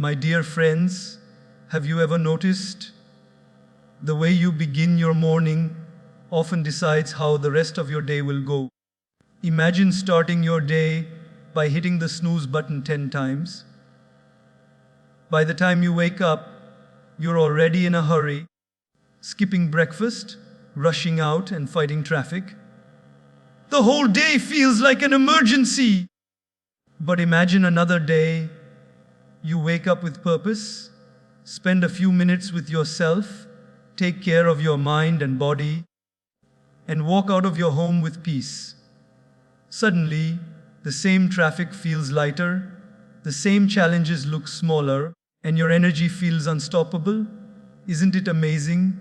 My dear friends, have you ever noticed the way you begin your morning often decides how the rest of your day will go? Imagine starting your day by hitting the snooze button 10 times. By the time you wake up, you're already in a hurry, skipping breakfast, rushing out, and fighting traffic. The whole day feels like an emergency. But imagine another day. You wake up with purpose, spend a few minutes with yourself, take care of your mind and body, and walk out of your home with peace. Suddenly, the same traffic feels lighter, the same challenges look smaller, and your energy feels unstoppable. Isn't it amazing?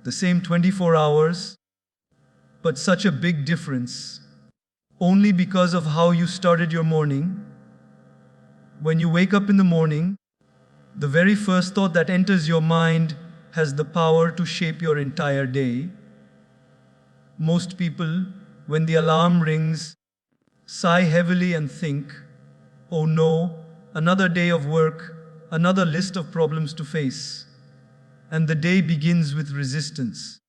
The same 24 hours, but such a big difference. Only because of how you started your morning. When you wake up in the morning, the very first thought that enters your mind has the power to shape your entire day. Most people, when the alarm rings, sigh heavily and think, "Oh no, another day of work, another list of problems to face." And the day begins with resistance.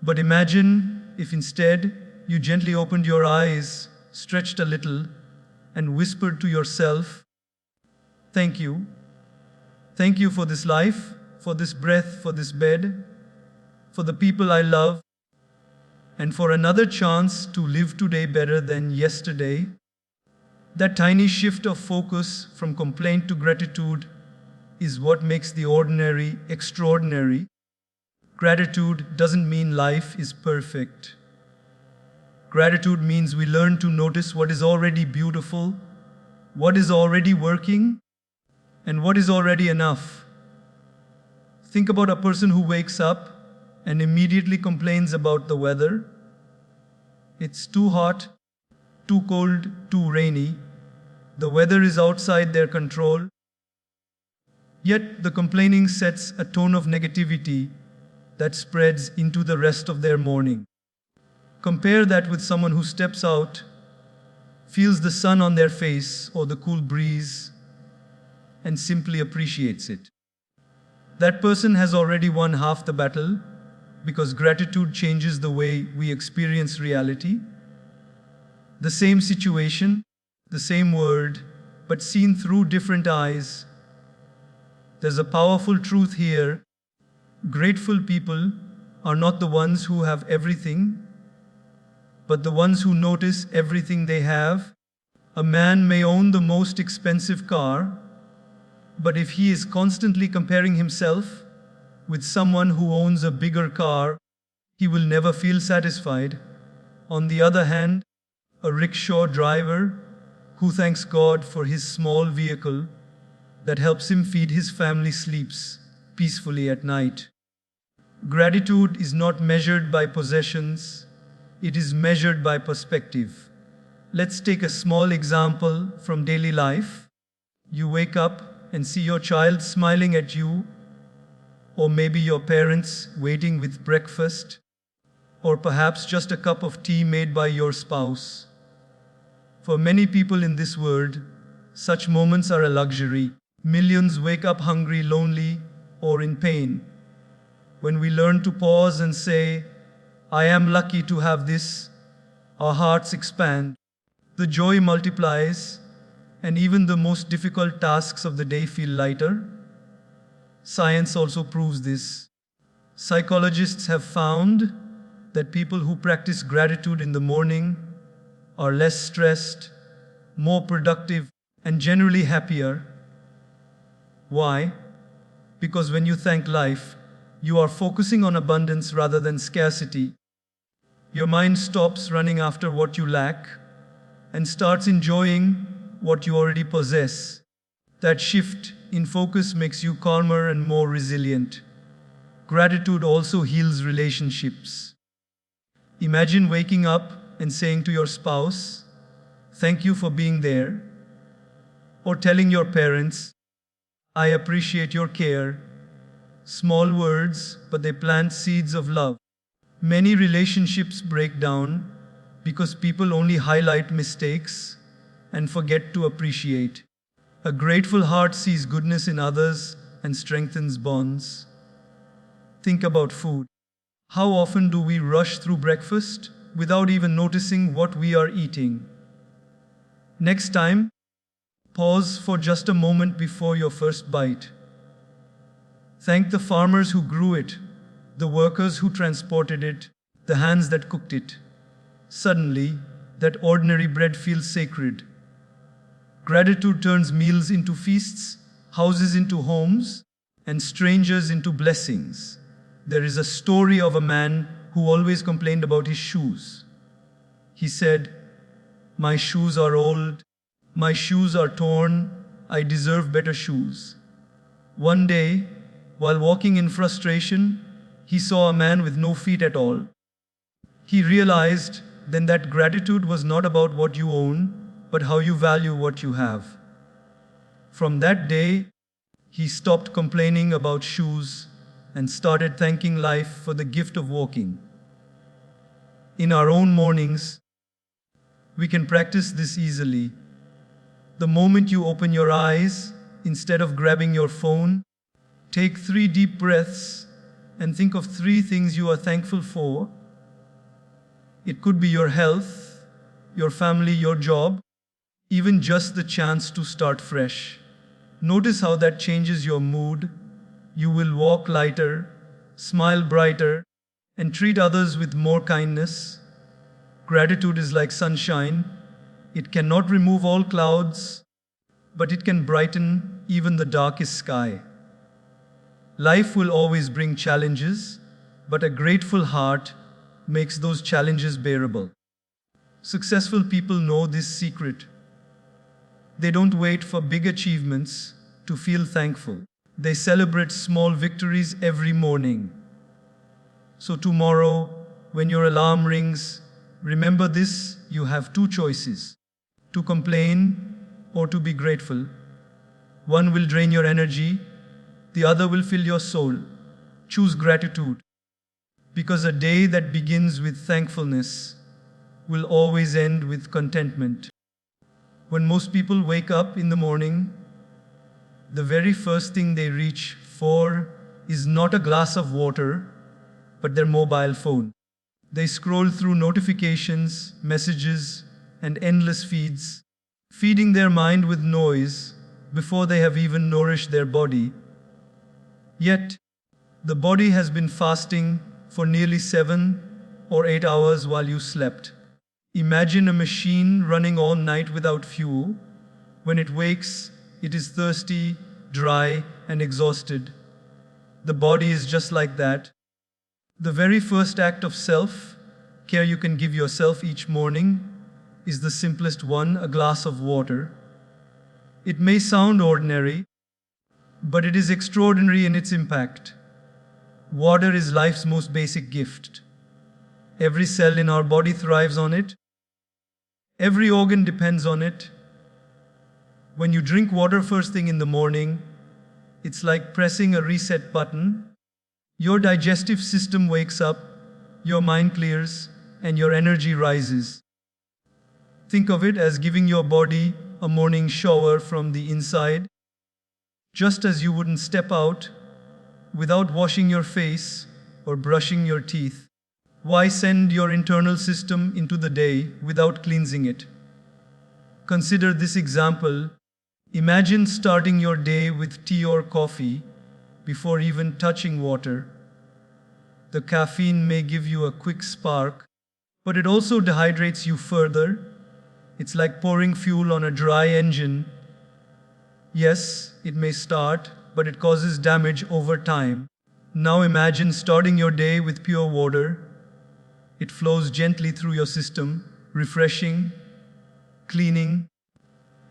But imagine if instead you gently opened your eyes, stretched a little, and whispered to yourself, "Thank you. Thank you for this life, for this breath, for this bed, for the people I love, and for another chance to live today better than yesterday." That tiny shift of focus from complaint to gratitude is what makes the ordinary extraordinary. Gratitude doesn't mean life is perfect. Gratitude means we learn to notice what is already beautiful, what is already working, and what is already enough. Think about a person who wakes up and immediately complains about the weather. It's too hot, too cold, too rainy. The weather is outside their control. Yet the complaining sets a tone of negativity that spreads into the rest of their morning. Compare that with someone who steps out, feels the sun on their face or the cool breeze, and simply appreciates it. That person has already won half the battle because gratitude changes the way we experience reality. The same situation, the same word, but seen through different eyes. There's a powerful truth here. Grateful people are not the ones who have everything, but the ones who notice everything they have. A man may own the most expensive car, but if he is constantly comparing himself with someone who owns a bigger car, he will never feel satisfied. On the other hand, a rickshaw driver who thanks God for his small vehicle that helps him feed his family sleeps peacefully at night. Gratitude is not measured by possessions, it is measured by perspective. Let's take a small example from daily life. You wake up and see your child smiling at you, or maybe your parents waiting with breakfast, or perhaps just a cup of tea made by your spouse. For many people in this world, such moments are a luxury. Millions wake up hungry, lonely, or in pain. When we learn to pause and say, "I am lucky to have this," our hearts expand, the joy multiplies, and even the most difficult tasks of the day feel lighter. Science also proves this. Psychologists have found that people who practice gratitude in the morning are less stressed, more productive, and generally happier. Why? Because when you thank life, you are focusing on abundance rather than scarcity. Your mind stops running after what you lack and starts enjoying what you already possess. That shift in focus makes you calmer and more resilient. Gratitude also heals relationships. Imagine waking up and saying to your spouse, "Thank you for being there," or telling your parents, "I appreciate your care." Small words, but they plant seeds of love. Many relationships break down because people only highlight mistakes and forget to appreciate. A grateful heart sees goodness in others and strengthens bonds. Think about food. How often do we rush through breakfast without even noticing what we are eating? Next time, pause for just a moment before your first bite. Thank the farmers who grew it, the workers who transported it, the hands that cooked it. Suddenly, that ordinary bread feels sacred. Gratitude turns meals into feasts, houses into homes, and strangers into blessings. There is a story of a man who always complained about his shoes. He said, "My shoes are old, my shoes are torn, I deserve better shoes." One day, while walking in frustration, he saw a man with no feet at all. He realized then that gratitude was not about what you own, but how you value what you have. From that day, he stopped complaining about shoes and started thanking life for the gift of walking. In our own mornings, we can practice this easily. The moment you open your eyes, instead of grabbing your phone, take 3 deep breaths and think of 3 things you are thankful for. It could be your health, your family, your job, even just the chance to start fresh. Notice how that changes your mood. You will walk lighter, smile brighter, and treat others with more kindness. Gratitude is like sunshine. It cannot remove all clouds, but it can brighten even the darkest sky. Life will always bring challenges, but a grateful heart makes those challenges bearable. Successful people know this secret. They don't wait for big achievements to feel thankful. They celebrate small victories every morning. So tomorrow, when your alarm rings, remember this: you have 2 choices: to complain or to be grateful. One will drain your energy, the other will fill your soul. Choose gratitude, because a day that begins with thankfulness will always end with contentment. When most people wake up in the morning, the very first thing they reach for is not a glass of water, but their mobile phone. They scroll through notifications, messages, and endless feeds, feeding their mind with noise before they have even nourished their body. Yet, the body has been fasting for nearly 7 or 8 hours while you slept. Imagine a machine running all night without fuel. When it wakes, it is thirsty, dry, and exhausted. The body is just like that. The very first act of self-care you can give yourself each morning is the simplest one: a glass of water. It may sound ordinary, but it is extraordinary in its impact. Water is life's most basic gift. Every cell in our body thrives on it. Every organ depends on it. When you drink water first thing in the morning, it's like pressing a reset button. Your digestive system wakes up, your mind clears, and your energy rises. Think of it as giving your body a morning shower from the inside. Just as you wouldn't step out without washing your face or brushing your teeth, why send your internal system into the day without cleansing it? Consider this example. Imagine starting your day with tea or coffee before even touching water. The caffeine may give you a quick spark, but it also dehydrates you further. It's like pouring fuel on a dry engine. Yes, it may start, but it causes damage over time. Now imagine starting your day with pure water. It flows gently through your system, refreshing, cleaning,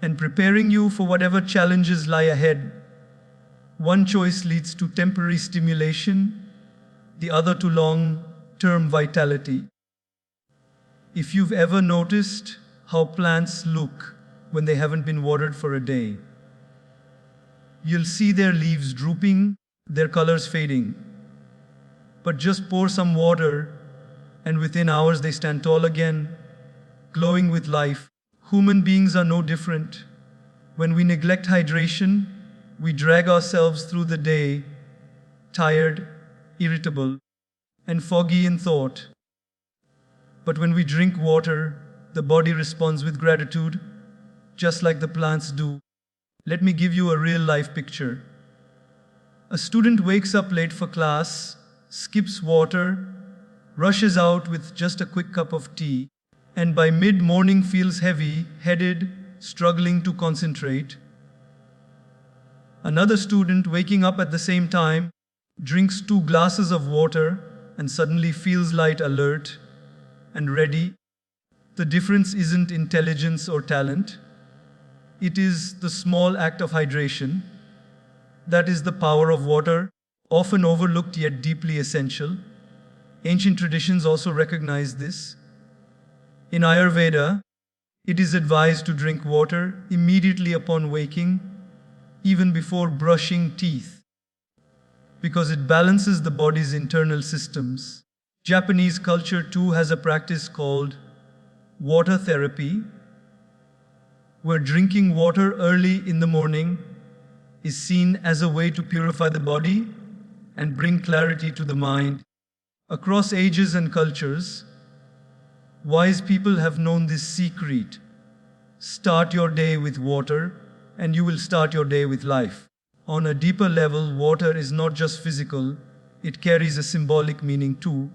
and preparing you for whatever challenges lie ahead. One choice leads to temporary stimulation, the other to long-term vitality. If you've ever noticed how plants look when they haven't been watered for a day, you'll see their leaves drooping, their colors fading. But just pour some water, and within hours they stand tall again, glowing with life. Human beings are no different. When we neglect hydration, we drag ourselves through the day, tired, irritable, and foggy in thought. But when we drink water, the body responds with gratitude, just like the plants do. Let me give you a real life picture. A student wakes up late for class, skips water, rushes out with just a quick cup of tea, and by mid morning feels heavy headed, struggling to concentrate. Another student waking up at the same time drinks 2 glasses of water and suddenly feels light, alert, and ready. The difference isn't intelligence or talent, it is the small act of hydration. That is the power of water, often overlooked yet deeply essential. Ancient traditions also recognize this. In Ayurveda, it is advised to drink water immediately upon waking, even before brushing teeth, because it balances the body's internal systems. Japanese culture too has a practice called water therapy, where drinking water early in the morning is seen as a way to purify the body and bring clarity to the mind. Across ages and cultures, wise people have known this secret. Start your day with water, and you will start your day with life. On a deeper level, water is not just physical, it carries a symbolic meaning too.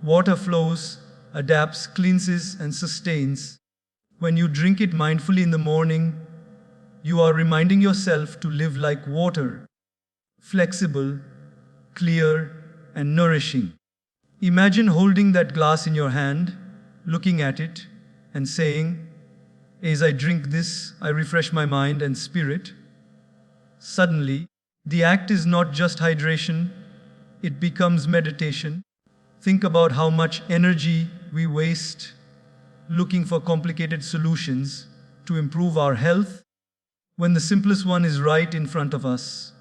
Water flows, adapts, cleanses, and sustains. When you drink it mindfully in the morning, you are reminding yourself to live like water, flexible, clear, and nourishing. Imagine holding that glass in your hand, looking at it, and saying, "As I drink this, I refresh my mind and spirit." Suddenly, the act is not just hydration, it becomes meditation. Think about how much energy we waste looking for complicated solutions to improve our health when the simplest one is right in front of us.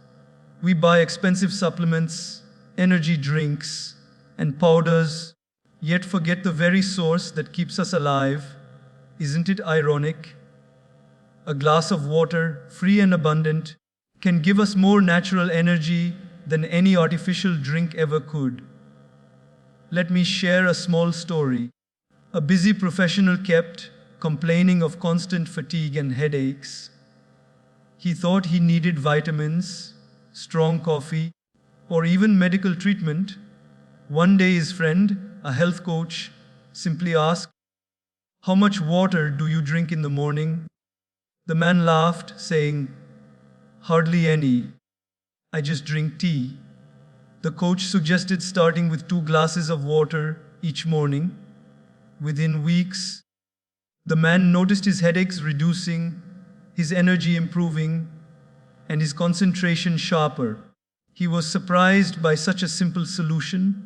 We buy expensive supplements, energy drinks, and powders, yet forget the very source that keeps us alive. Isn't it ironic? A glass of water, free and abundant, can give us more natural energy than any artificial drink ever could. Let me share a small story. A busy professional kept complaining of constant fatigue and headaches. He thought he needed vitamins, strong coffee, or even medical treatment. One day his friend, a health coach, simply asked, "How much water do you drink in the morning?" The man laughed, saying, "Hardly any. I just drink tea." The coach suggested starting with 2 glasses of water each morning. Within weeks, the man noticed his headaches reducing, his energy improving, and his concentration sharper. He was surprised by such a simple solution.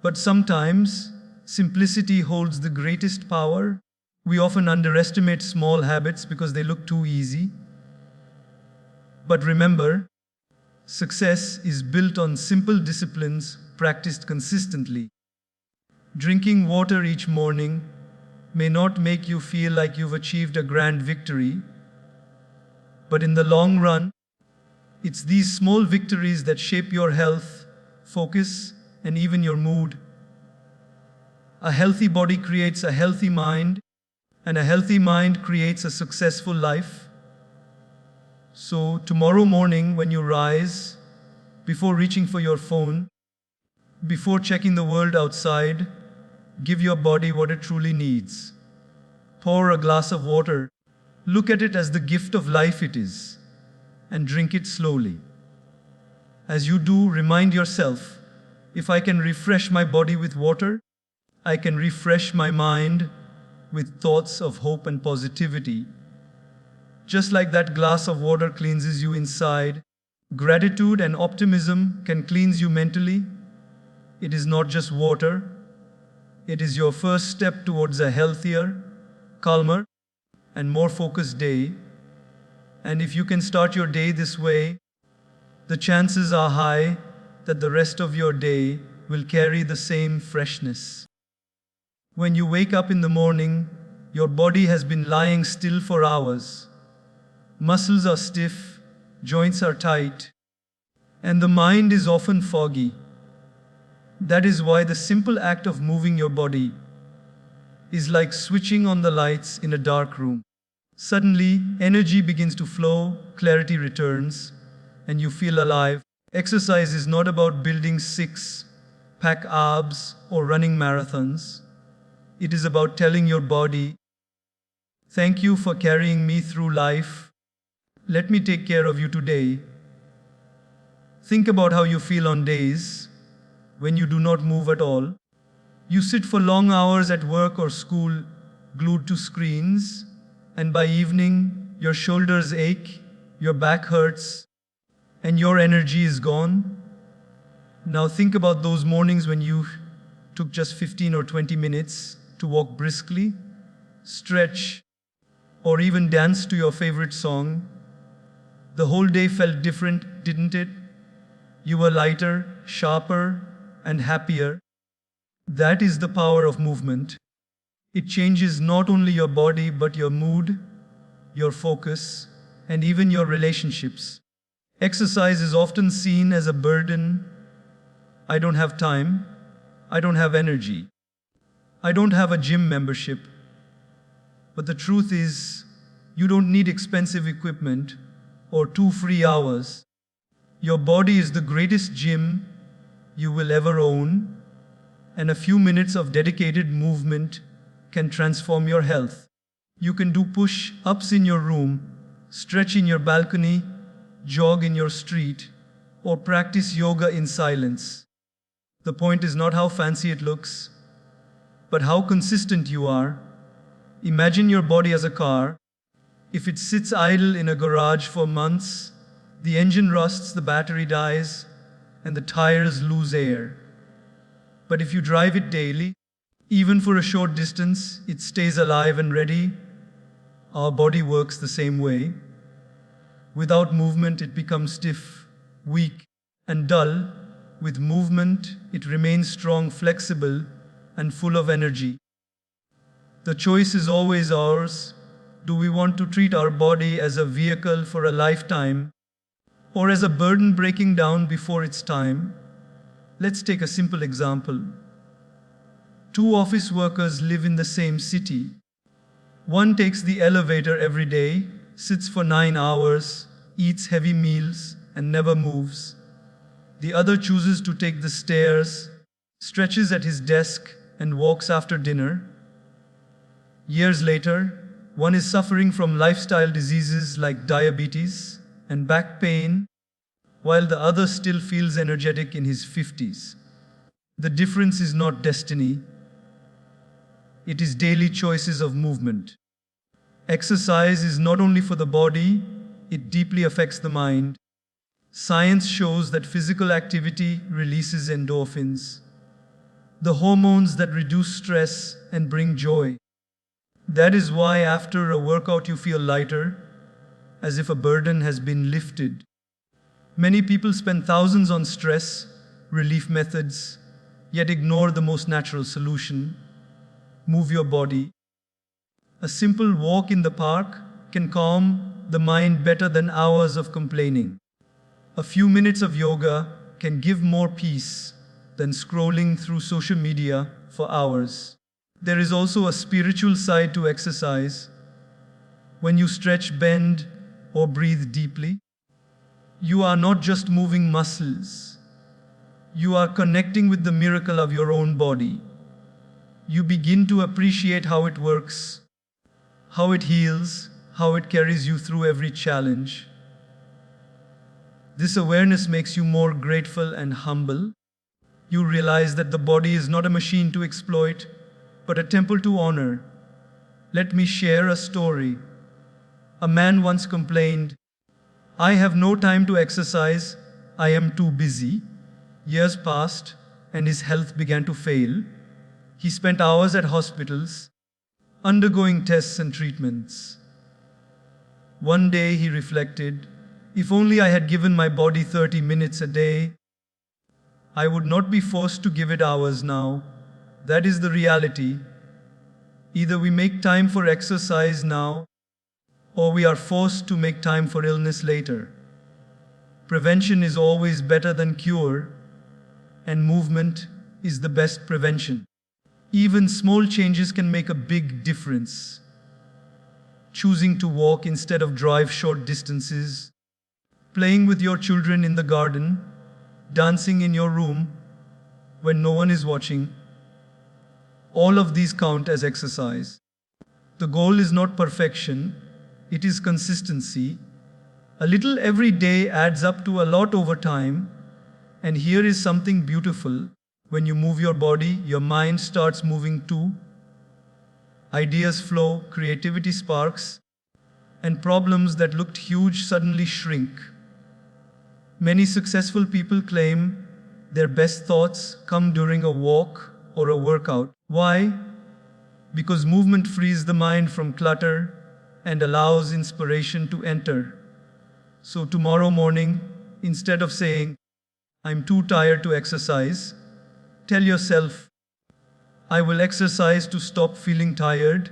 But sometimes, simplicity holds the greatest power. We often underestimate small habits because they look too easy. But remember, success is built on simple disciplines practiced consistently. Drinking water each morning may not make you feel like you've achieved a grand victory, but in the long run, it's these small victories that shape your health, focus, and even your mood. A healthy body creates a healthy mind, and a healthy mind creates a successful life. So, tomorrow morning when you rise, before reaching for your phone, before checking the world outside, give your body what it truly needs. Pour a glass of water, look at it as the gift of life it is, and drink it slowly. As you do, remind yourself, if I can refresh my body with water, I can refresh my mind with thoughts of hope and positivity. Just like that glass of water cleanses you inside, gratitude and optimism can cleanse you mentally. It is not just water, it is your first step towards a healthier, calmer, and more focused day. And if you can start your day this way, the chances are high that the rest of your day will carry the same freshness. When you wake up in the morning, your body has been lying still for hours. Muscles are stiff, joints are tight, and the mind is often foggy. That is why the simple act of moving your body is like switching on the lights in a dark room. Suddenly, energy begins to flow, clarity returns, and you feel alive. Exercise is not about building six-pack abs or running marathons. It is about telling your body, "Thank you for carrying me through life. Let me take care of you today." Think about how you feel on days when you do not move at all. You sit for long hours at work or school, glued to screens, and by evening, your shoulders ache, your back hurts, and your energy is gone. Now think about those mornings when you took just 15 or 20 minutes to walk briskly, stretch, or even dance to your favorite song. The whole day felt different, didn't it? You were lighter, sharper, and happier. That is the power of movement. It changes not only your body but your mood, your focus, and even your relationships. Exercise is often seen as a burden. I don't have time. I don't have energy. I don't have a gym membership. But the truth is, you don't need expensive equipment or 2 free hours. Your body is the greatest gym you will ever own, and a few minutes of dedicated movement can transform your health. You can do push-ups in your room, stretch in your balcony, jog in your street, or practice yoga in silence. The point is not how fancy it looks, but how consistent you are. Imagine your body as a car. If it sits idle in a garage for months, the engine rusts, the battery dies, and the tires lose air. But if you drive it daily, even for a short distance, it stays alive and ready. Our body works the same way. Without movement, it becomes stiff, weak, and dull. With movement, it remains strong, flexible, and full of energy. The choice is always ours. Do we want to treat our body as a vehicle for a lifetime, or as a burden breaking down before its time? Let's take a simple example. 2 office workers live in the same city. One takes the elevator every day, sits for 9 hours, eats heavy meals, and never moves. The other chooses to take the stairs, stretches at his desk, and walks after dinner. Years later, one is suffering from lifestyle diseases like diabetes and back pain, while the other still feels energetic in his 50s. The difference is not destiny. It is daily choices of movement. Exercise is not only for the body, it deeply affects the mind. Science shows that physical activity releases endorphins, the hormones that reduce stress and bring joy. That is why after a workout you feel lighter, as if a burden has been lifted. Many people spend thousands on stress relief methods, yet ignore the most natural solution: move your body. A simple walk in the park can calm the mind better than hours of complaining. A few minutes of yoga can give more peace than scrolling through social media for hours. There is also a spiritual side to exercise. When you stretch, bend, or breathe deeply, you are not just moving muscles. You are connecting with the miracle of your own body. You begin to appreciate how it works, how it heals, how it carries you through every challenge. This awareness makes you more grateful and humble. You realize that the body is not a machine to exploit, but a temple to honor. Let me share a story. A man once complained, "I have no time to exercise, I am too busy." Years passed, and his health began to fail. He spent hours at hospitals, undergoing tests and treatments. One day he reflected, "If only I had given my body 30 minutes a day, I would not be forced to give it hours now." That is the reality. Either we make time for exercise now, or we are forced to make time for illness later. Prevention is always better than cure, and movement is the best prevention. Even small changes can make a big difference. Choosing to walk instead of drive short distances, playing with your children in the garden, dancing in your room when no one is watching, all of these count as exercise. The goal is not perfection, it is consistency. A little every day adds up to a lot over time. And here is something beautiful. When you move your body, your mind starts moving too. Ideas flow, creativity sparks, and problems that looked huge suddenly shrink. Many successful people claim their best thoughts come during a walk or a workout. Why? Because movement frees the mind from clutter and allows inspiration to enter. So tomorrow morning, instead of saying, "I'm too tired to exercise," tell yourself, "I will exercise to stop feeling tired."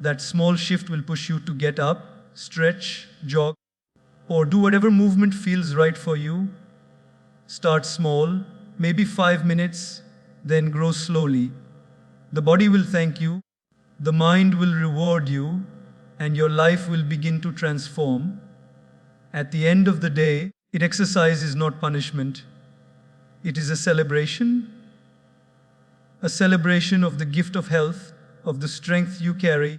That small shift will push you to get up, stretch, jog, or do whatever movement feels right for you. Start small, maybe 5 minutes, then grow slowly. The body will thank you, the mind will reward you, and your life will begin to transform. At the end of the day, exercise is not punishment. It is a celebration of the gift of health, of the strength you carry,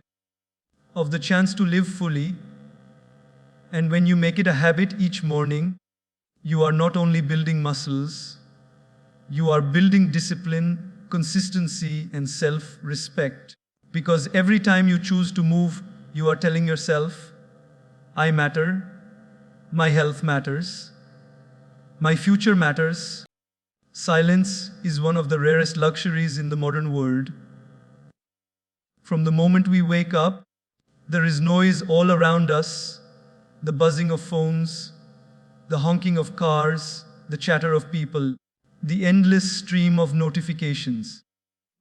of the chance to live fully. And when you make it a habit each morning, you are not only building muscles, you are building discipline, consistency, and self-respect. Because every time you choose to move, you are telling yourself, "I matter, my health matters, my future matters." Silence is one of the rarest luxuries in the modern world. From the moment we wake up, there is noise all around us, the buzzing of phones, the honking of cars, the chatter of people, the endless stream of notifications.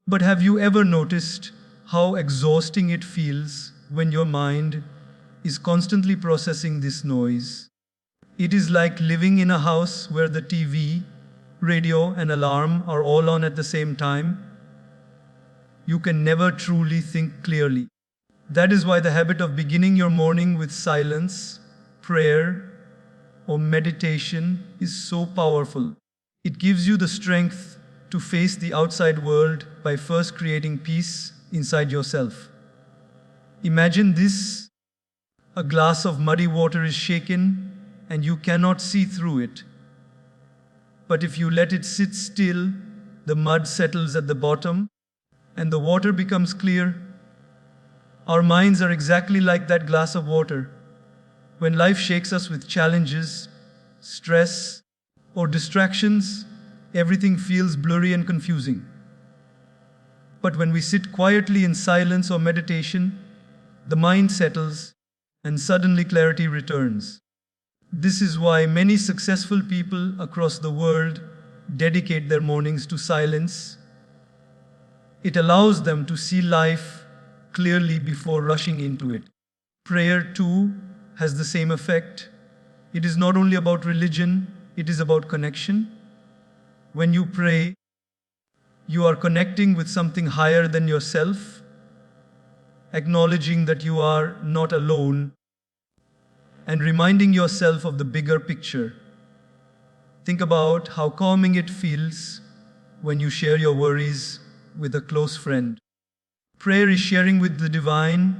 But have you ever noticed how exhausting it feels when your mind is constantly processing this noise? It is like living in a house where the TV, radio, and alarm are all on at the same time. You can never truly think clearly. That is why the habit of beginning your morning with silence, prayer, or meditation is so powerful. It gives you the strength to face the outside world by first creating peace inside yourself. Imagine this: a glass of muddy water is shaken and you cannot see through it. But if you let it sit still, the mud settles at the bottom and the water becomes clear. Our minds are exactly like that glass of water. When life shakes us with challenges, stress, or distractions, everything feels blurry and confusing. But when we sit quietly in silence or meditation, the mind settles and suddenly clarity returns. This is why many successful people across the world dedicate their mornings to silence. It allows them to see life clearly before rushing into it. Prayer, too, has the same effect. It is not only about religion, it is about connection. When you pray, you are connecting with something higher than yourself, acknowledging that you are not alone, and reminding yourself of the bigger picture. Think about how calming it feels when you share your worries with a close friend. Prayer is sharing with the divine,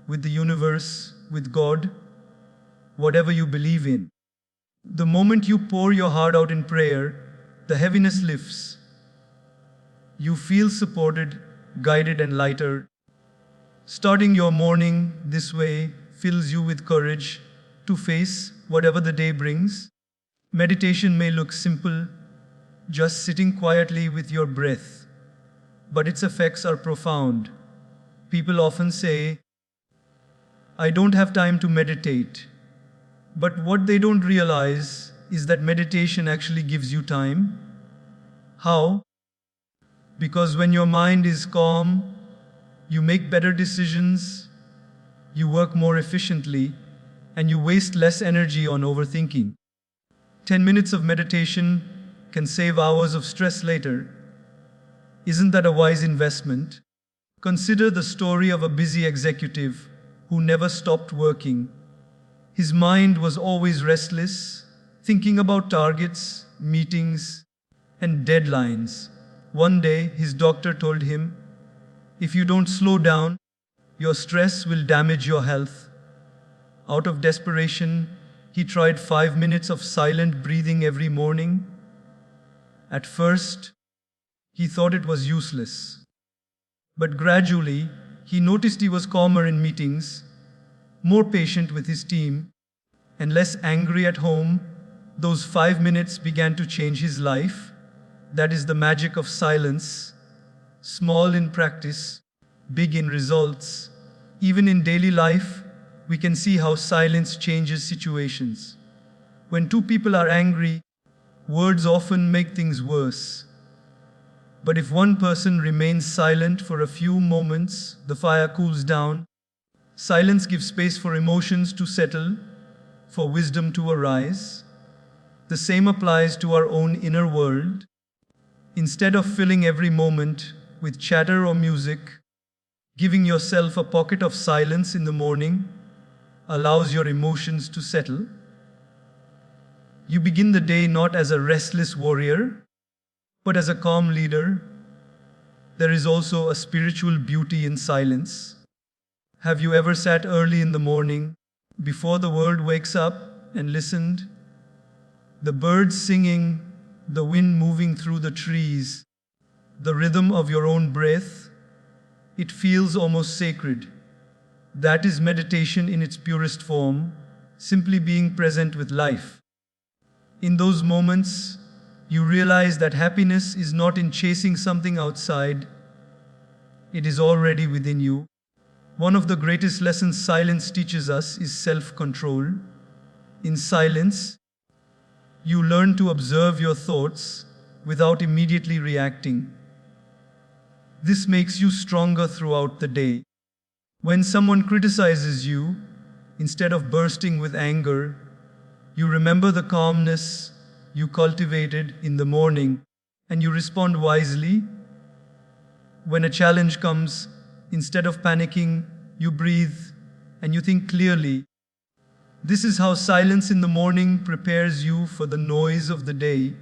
with the universe, with God, whatever you believe in. The moment you pour your heart out in prayer, the heaviness lifts. You feel supported, guided, and lighter. Starting your morning this way fills you with courage to face whatever the day brings. Meditation may look simple, just sitting quietly with your breath, but its effects are profound. People often say, "I don't have time to meditate." But what they don't realize is that meditation actually gives you time. How? Because when your mind is calm, you make better decisions, you work more efficiently, and you waste less energy on overthinking. 10 minutes of meditation can save hours of stress later. Isn't that a wise investment? Consider the story of a busy executive who never stopped working. His mind was always restless, thinking about targets, meetings, and deadlines. One day, his doctor told him, "If you don't slow down, your stress will damage your health." Out of desperation, he tried 5 minutes of silent breathing every morning. At first, he thought it was useless. But gradually, he noticed he was calmer in meetings, more patient with his team, and less angry at home. Those 5 minutes began to change his life. That is the magic of silence. Small in practice, big in results. Even in daily life, we can see how silence changes situations. When two people are angry, words often make things worse. But if one person remains silent for a few moments, the fire cools down. Silence gives space for emotions to settle, for wisdom to arise. The same applies to our own inner world. Instead of filling every moment with chatter or music, giving yourself a pocket of silence in the morning allows your emotions to settle. You begin the day not as a restless warrior, but as a calm leader. There is also a spiritual beauty in silence. Have you ever sat early in the morning, before the world wakes up, and listened? The birds singing, the wind moving through the trees, the rhythm of your own breath. It feels almost sacred. That is meditation in its purest form, simply being present with life. In those moments, you realize that happiness is not in chasing something outside, it is already within you. One of the greatest lessons silence teaches us is self-control. In silence, you learn to observe your thoughts without immediately reacting. This makes you stronger throughout the day. When someone criticizes you, instead of bursting with anger, you remember the calmness you cultivated in the morning and you respond wisely. When a challenge comes, instead of panicking, you breathe and you think clearly. This is how silence in the morning prepares you for the noise of the day.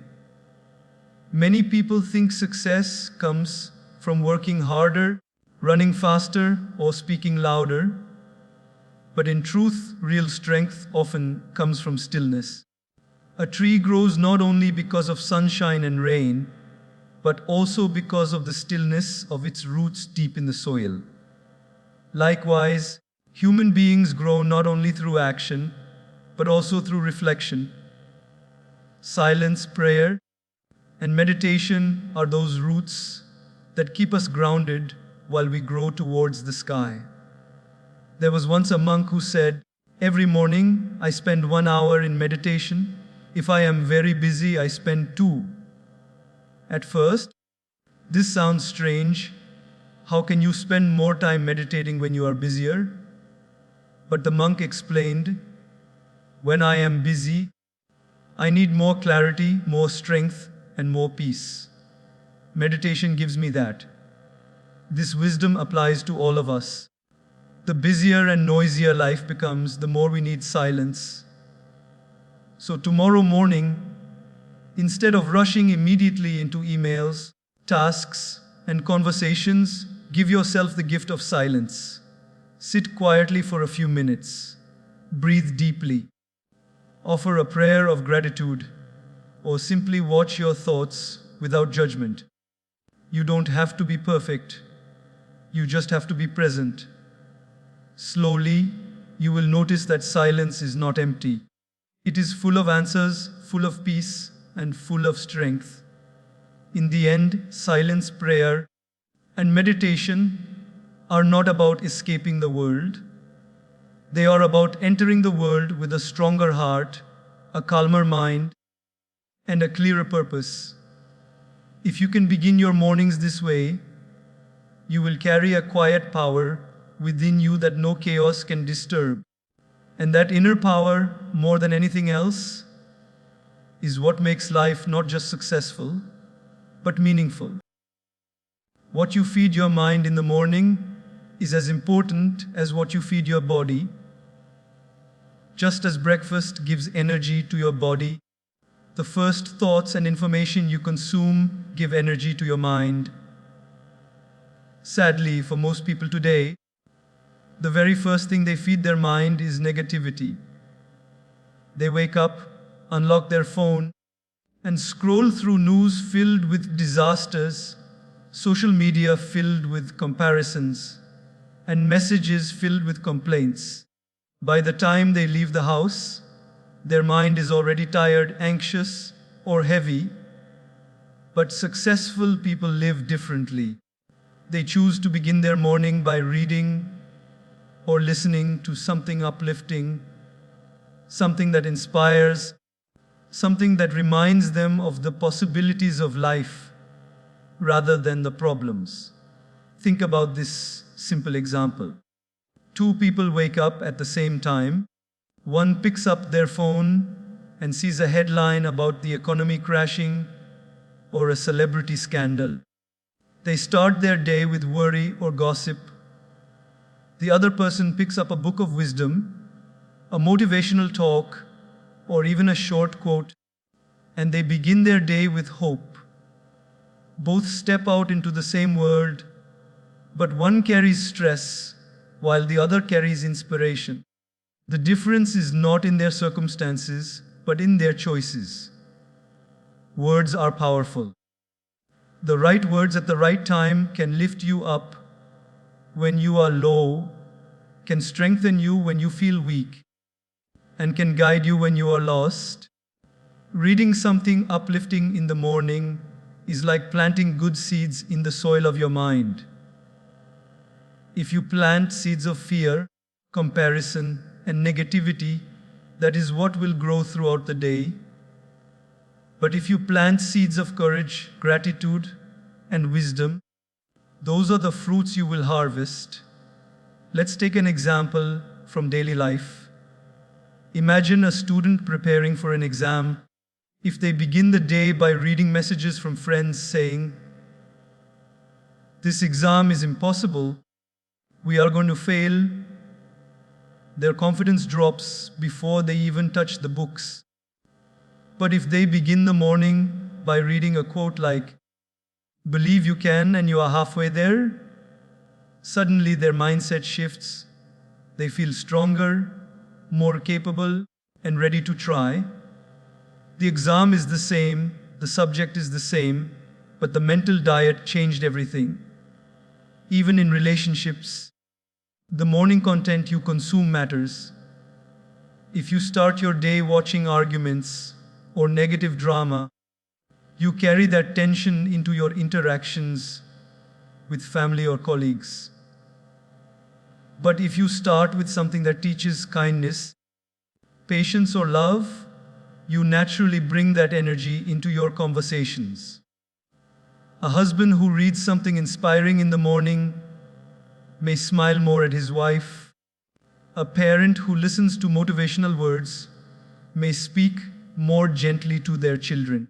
Many people think success comes from working harder, running faster, or speaking louder. But in truth, real strength often comes from stillness. A tree grows not only because of sunshine and rain, but also because of the stillness of its roots deep in the soil. Likewise, human beings grow not only through action, but also through reflection. Silence, prayer, and meditation are those roots that keep us grounded while we grow towards the sky. There was once a monk who said, "Every morning I spend 1 hour in meditation. If I am very busy, I spend 2." At first, this sounds strange. How can you spend more time meditating when you are busier? But the monk explained, "When I am busy, I need more clarity, more strength, and more peace. Meditation gives me that." This wisdom applies to all of us. The busier and noisier life becomes, the more we need silence. So tomorrow morning, instead of rushing immediately into emails, tasks, and conversations, give yourself the gift of silence. Sit quietly for a few minutes. Breathe deeply. Offer a prayer of gratitude, or simply watch your thoughts without judgment. You don't have to be perfect. You just have to be present. Slowly, you will notice that silence is not empty. It is full of answers, full of peace, and full of strength. In the end, silence, prayer, and meditation are not about escaping the world. They are about entering the world with a stronger heart, a calmer mind, and a clearer purpose. If you can begin your mornings this way, you will carry a quiet power within you that no chaos can disturb. And that inner power, more than anything else, is what makes life not just successful, but meaningful. What you feed your mind in the morning is as important as what you feed your body. Just as breakfast gives energy to your body, the first thoughts and information you consume give energy to your mind. Sadly, for most people today, the very first thing they feed their mind is negativity. They wake up, unlock their phone, and scroll through news filled with disasters, social media filled with comparisons, and messages filled with complaints. By the time they leave the house, their mind is already tired, anxious, or heavy. But successful people live differently. They choose to begin their morning by reading or listening to something uplifting, something that inspires, something that reminds them of the possibilities of life rather than the problems. Think about this simple example. Two people wake up at the same time. One picks up their phone and sees a headline about the economy crashing or a celebrity scandal. They start their day with worry or gossip. The other person picks up a book of wisdom, a motivational talk, or even a short quote, and they begin their day with hope. Both step out into the same world, but one carries stress while the other carries inspiration. The difference is not in their circumstances, but in their choices. Words are powerful. The right words at the right time can lift you up when you are low, can strengthen you when you feel weak, and can guide you when you are lost. Reading something uplifting in the morning is like planting good seeds in the soil of your mind. If you plant seeds of fear, comparison, and negativity, that is what will grow throughout the day. But if you plant seeds of courage, gratitude, and wisdom, those are the fruits you will harvest. Let's take an example from daily life. Imagine a student preparing for an exam. If they begin the day by reading messages from friends saying, "This exam is impossible, we are going to fail," their confidence drops before they even touch the books. But if they begin the morning by reading a quote like, "Believe you can and you are halfway there," suddenly their mindset shifts. They feel stronger, more capable, and ready to try. The exam is the same, the subject is the same, but the mental diet changed everything. Even in relationships, the morning content you consume matters. If you start your day watching arguments or negative drama, you carry that tension into your interactions with family or colleagues. But if you start with something that teaches kindness, patience, or love, you naturally bring that energy into your conversations. A husband who reads something inspiring in the morning may smile more at his wife. A parent who listens to motivational words may speak more gently to their children.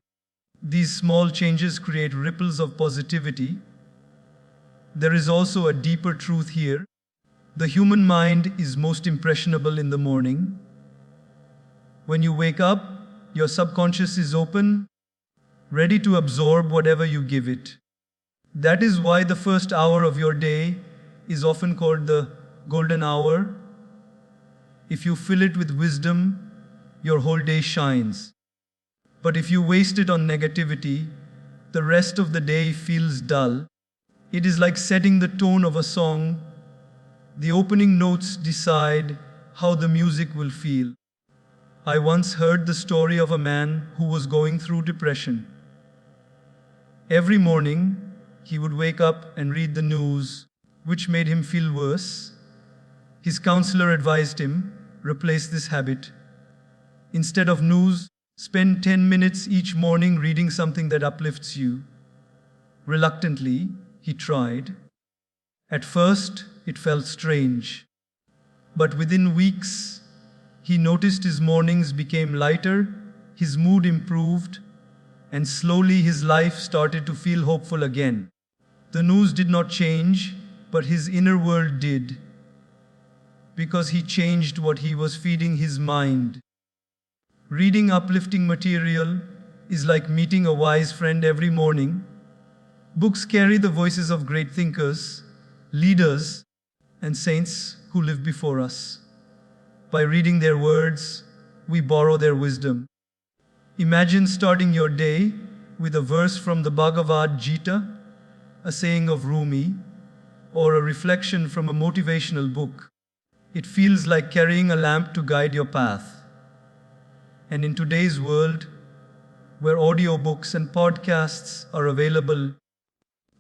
These small changes create ripples of positivity. There is also a deeper truth here. The human mind is most impressionable in the morning. When you wake up, your subconscious is open, ready to absorb whatever you give it. That is why the first hour of your day is often called the golden hour. If you fill it with wisdom, your whole day shines. But if you waste it on negativity, the rest of the day feels dull. It is like setting the tone of a song. The opening notes decide how the music will feel. I once heard the story of a man who was going through depression. Every morning, he would wake up and read the news, which made him feel worse. His counselor advised him, replace this habit. Instead of news, spend 10 minutes each morning reading something that uplifts you. Reluctantly, he tried. At first, it felt strange. But within weeks, he noticed his mornings became lighter, his mood improved, and slowly his life started to feel hopeful again. The news did not change, but his inner world did, because he changed what he was feeding his mind. Reading uplifting material is like meeting a wise friend every morning. Books carry the voices of great thinkers, leaders, and saints who lived before us. By reading their words, we borrow their wisdom. Imagine starting your day with a verse from the Bhagavad Gita, a saying of Rumi, or a reflection from a motivational book. It feels like carrying a lamp to guide your path. And in today's world, where audiobooks and podcasts are available,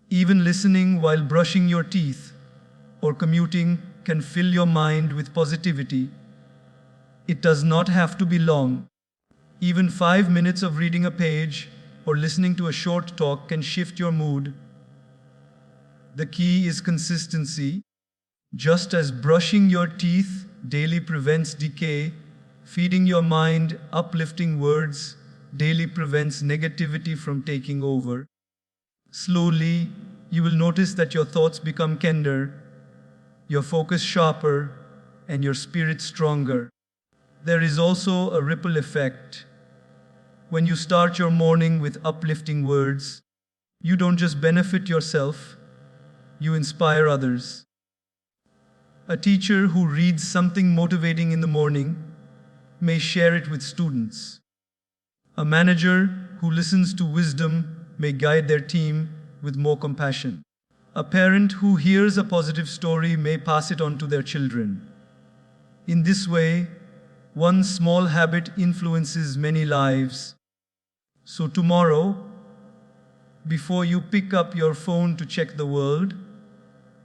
even listening while brushing your teeth or commuting can fill your mind with positivity. It does not have to be long. Even 5 minutes of reading a page or listening to a short talk can shift your mood. The key is consistency. Just as brushing your teeth daily prevents decay, feeding your mind uplifting words daily prevents negativity from taking over. Slowly, you will notice that your thoughts become kinder, your focus sharper, and your spirit stronger. There is also a ripple effect. When you start your morning with uplifting words, you don't just benefit yourself, you inspire others. A teacher who reads something motivating in the morning may share it with students. A manager who listens to wisdom may guide their team with more compassion. A parent who hears a positive story may pass it on to their children. In this way, one small habit influences many lives. So tomorrow, before you pick up your phone to check the world,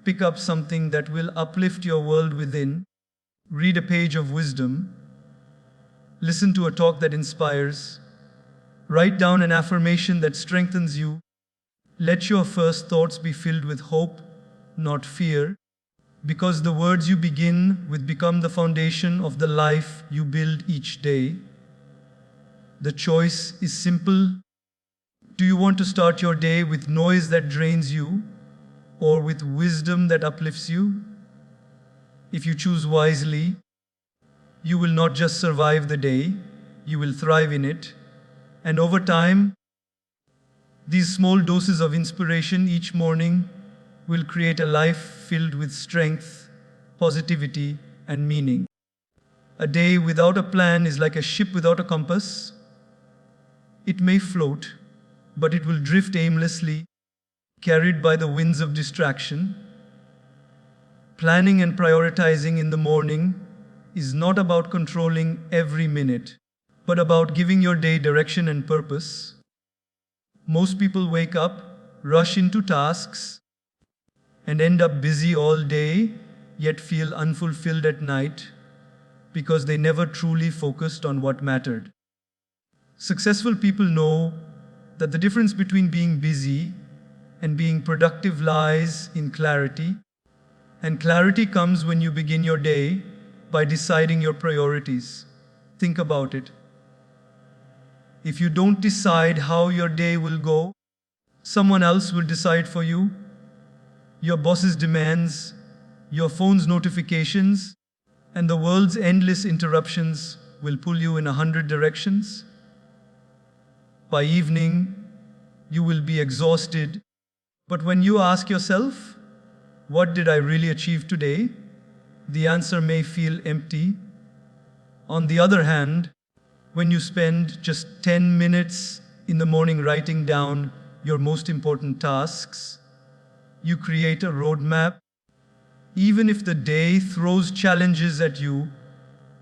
pick up something that will uplift your world within. Read a page of wisdom. Listen to a talk that inspires. Write down an affirmation that strengthens you. Let your first thoughts be filled with hope, not fear, because the words you begin with become the foundation of the life you build each day. The choice is simple. Do you want to start your day with noise that drains you, or with wisdom that uplifts you? If you choose wisely, you will not just survive the day, you will thrive in it. And over time, these small doses of inspiration each morning will create a life filled with strength, positivity, and meaning. A day without a plan is like a ship without a compass. It may float, but it will drift aimlessly, carried by the winds of distraction. Planning and prioritizing in the morning is not about controlling every minute, but about giving your day direction and purpose. Most people wake up, rush into tasks, and end up busy all day, yet feel unfulfilled at night because they never truly focused on what mattered. Successful people know that the difference between being busy and being productive lies in clarity, and clarity comes when you begin your day by deciding your priorities. Think about it. If you don't decide how your day will go, someone else will decide for you. Your boss's demands, your phone's notifications, and the world's endless interruptions will pull you in 100 directions. By evening, you will be exhausted. But when you ask yourself, what did I really achieve today? The answer may feel empty. On the other hand, when you spend just 10 minutes in the morning writing down your most important tasks, you create a roadmap. Even if the day throws challenges at you,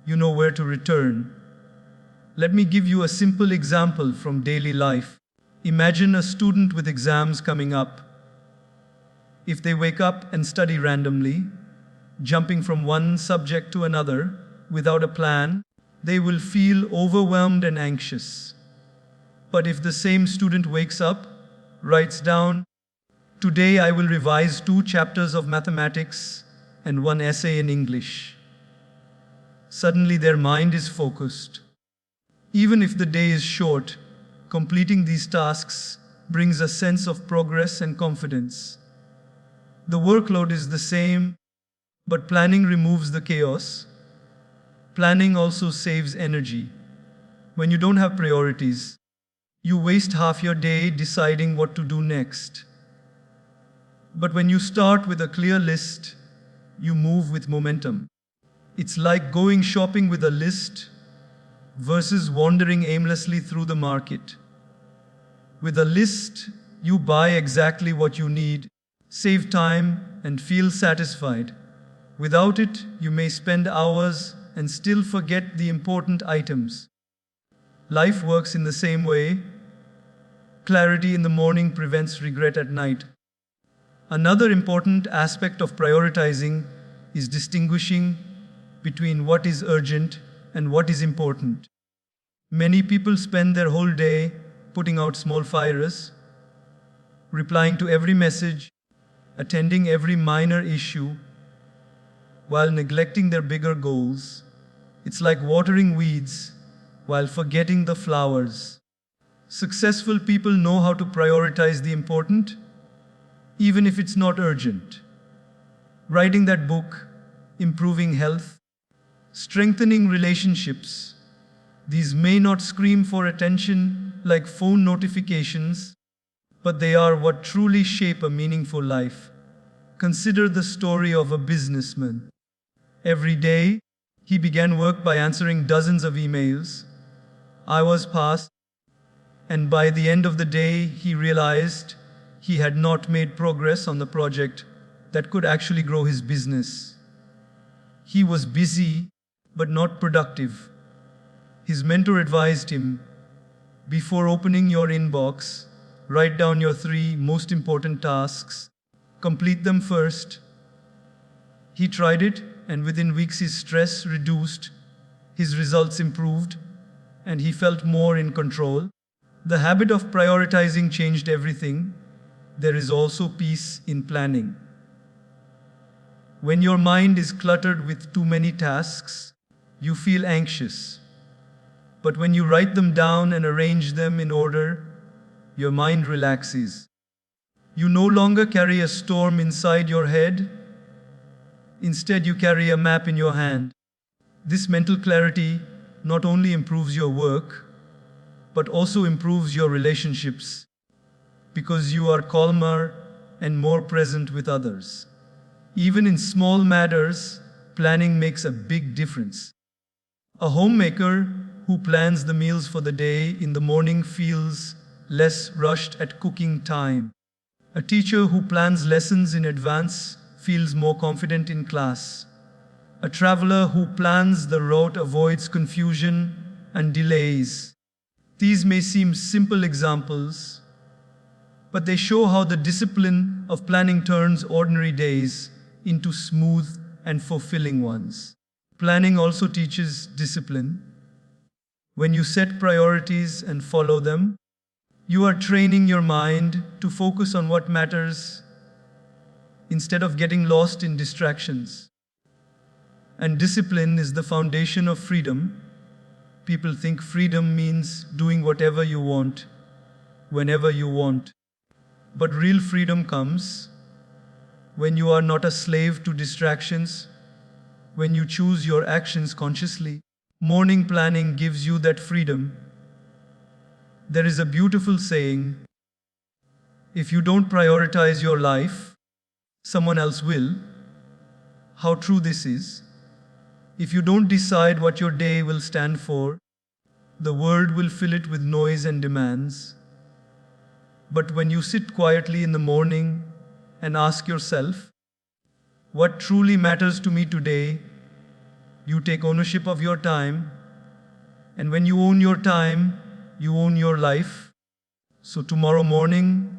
you know where to return. Let me give you a simple example from daily life. Imagine a student with exams coming up. If they wake up and study randomly, jumping from one subject to another without a plan, they will feel overwhelmed and anxious. But if the same student wakes up, writes down, "Today I will revise 2 chapters of mathematics," and one essay in English. Suddenly their mind is focused. Even if the day is short, completing these tasks brings a sense of progress and confidence. The workload is the same, but planning removes the chaos. Planning also saves energy. When you don't have priorities, you waste half your day deciding what to do next. But when you start with a clear list, you move with momentum. It's like going shopping with a list versus wandering aimlessly through the market. With a list, you buy exactly what you need, save time, and feel satisfied. Without it, you may spend hours and still forget the important items. Life works in the same way. Clarity in the morning prevents regret at night. Another important aspect of prioritizing is distinguishing between what is urgent and what is important. Many people spend their whole day putting out small fires, replying to every message, attending every minor issue, while neglecting their bigger goals. It's like watering weeds while forgetting the flowers. Successful people know how to prioritize the important, even if it's not urgent. Writing that book, improving health, strengthening relationships. These may not scream for attention like phone notifications, but they are what truly shape a meaningful life. Consider the story of a businessman. Every day, he began work by answering dozens of emails. Hours passed, and by the end of the day, he realized he had not made progress on the project that could actually grow his business. He was busy, but not productive. His mentor advised him, before opening your inbox, write down your 3 most important tasks. Complete them first. He tried it, and within weeks his stress reduced, his results improved, and he felt more in control. The habit of prioritizing changed everything. There is also peace in planning. When your mind is cluttered with too many tasks, you feel anxious. But when you write them down and arrange them in order, your mind relaxes. You no longer carry a storm inside your head. Instead, you carry a map in your hand. This mental clarity not only improves your work, but also improves your relationships, because you are calmer and more present with others. Even in small matters, planning makes a big difference. A homemaker who plans the meals for the day in the morning feels less rushed at cooking time. A teacher who plans lessons in advance feels more confident in class. A traveler who plans the route avoids confusion and delays. These may seem simple examples, but they show how the discipline of planning turns ordinary days into smooth and fulfilling ones. Planning also teaches discipline. When you set priorities and follow them, you are training your mind to focus on what matters instead of getting lost in distractions. And discipline is the foundation of freedom. People think freedom means doing whatever you want, whenever you want. But real freedom comes when you are not a slave to distractions, when you choose your actions consciously. Morning planning gives you that freedom. There is a beautiful saying, if you don't prioritize your life, someone else will. How true this is. If you don't decide what your day will stand for, the world will fill it with noise and demands. But when you sit quietly in the morning and ask yourself, what truly matters to me today, you take ownership of your time. And when you own your time, you own your life. So tomorrow morning,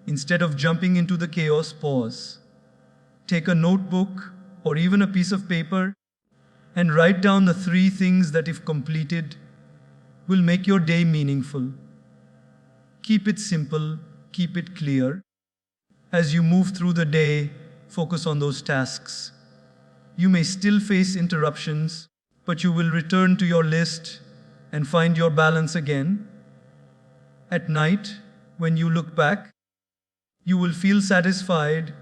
instead of jumping into the chaos, pause. Take a notebook or even a piece of paper and write down the 3 things that, if completed, will make your day meaningful. Keep it simple, keep it clear. As you move through the day, focus on those tasks. You may still face interruptions, but you will return to your list and find your balance again. At night, when you look back, you will feel satisfied,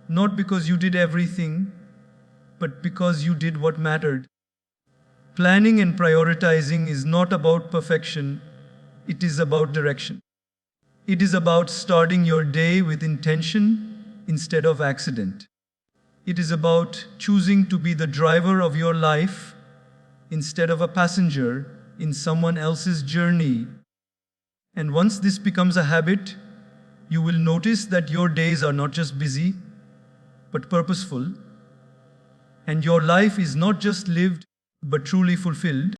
not because you did everything, but because you did what mattered. Planning and prioritizing is not about perfection, it is about direction. It is about starting your day with intention instead of accident. It is about choosing to be the driver of your life instead of a passenger in someone else's journey. And once this becomes a habit, you will notice that your days are not just busy, but purposeful, and your life is not just lived, but truly fulfilled.